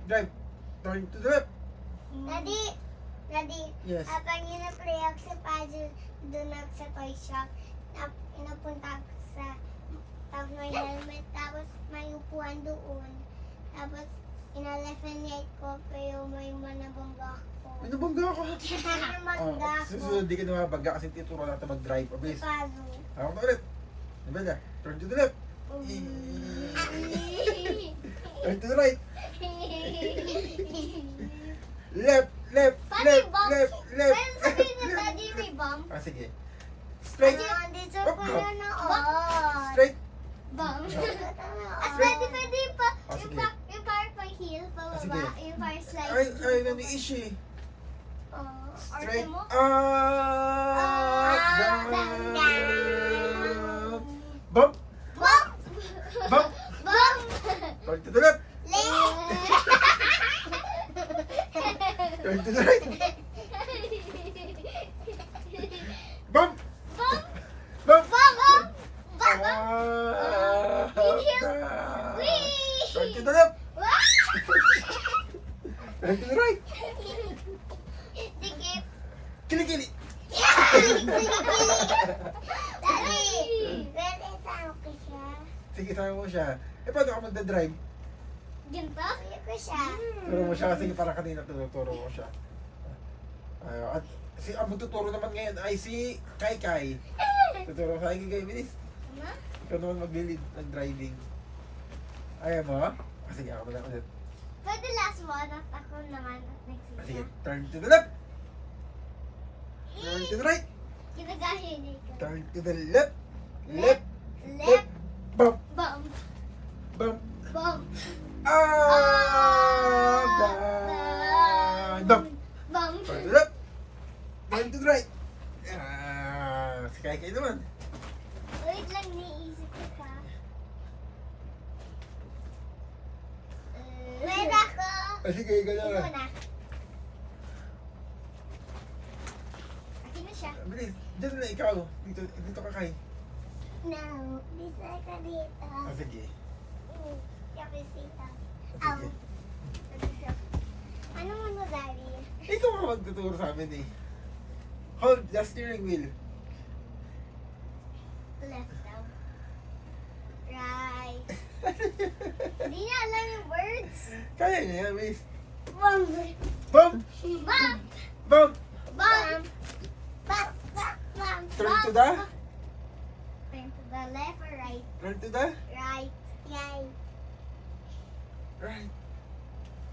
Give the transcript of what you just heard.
Drive. Turn to the left. Daddy, Yes. pag ina-play ako sa puzzle, doon ako sa toy shop, inapunta ako sa, tapos may helmet, tapos may upuan doon, tapos ina-left and right ko, pero may manabangga ko. Binabangga ka. Manabangga ko. Susunod, di ka na mabangga kasi tituro natin mag-drive. Sa Abilis. puzzle. Ako na ulit. Diba? Turn to the left. Turn to the right. Left, left, Pati left, bump. left, left. Pero sabihin na daddy may bump. Sige. Straight. Dito ko na noon. Straight. Bump. At Straight. pwede pa, Ah, sige. yung parang pa heel, pababa, sige. yung parang slide. Ay, naniis eh. Orte Straight. mo. Up. Down. Down. Bump. Bump! Bump. Bump! Turn to the left. Left! Turn to the right. Bump. Bump! Bump. Bump! Bump! Down. Turn to the left. Turn to the right. Sige. Kilikili. Daddy! Pwede tao ko siya. Sige, sama mo siya. Eh, paano ka magdadrive? Ganito? Pwede ko siya. Turo mo siya. Sige, para kanina tuturo mo siya. At ang magtuturo naman ngayon ay si Kai Kai. Tuturo sa akin, Kai, bilis. Ano? Ikaw naman mag-lead ng driving. Ayaw mo? Sige, ako na ulit. Pwede last one at ako naman next Sige, week. turn to the left. Turn to the right. Ginagahin niya ikaw. Turn to the left. Left. Left. Bump. Bump. Bump. Bump. Down. Bump. Bump. Turn to the left. Turn to the right. Si Kai Kai naman. Wait lang, niisip ko pa. Wait ako. Sige, ikaw Ikaw na. na. Akin na siya. Bilis. Diyan na ikaw. Dito ka, Kai. No, dito ka dito. Sige. Kapisita. Sige. Ano mo Daddy? Ikaw ang magtuturo sa amin eh. Hold the steering wheel. Left daw. Right. Hindi niya alam yung words. Kaya niya yan, miss. Bump. Bump! Bump. Bump! Bump. Bump. Bump. Turn to the? Turn to the left or right? Turn to the? Right. Right. Right.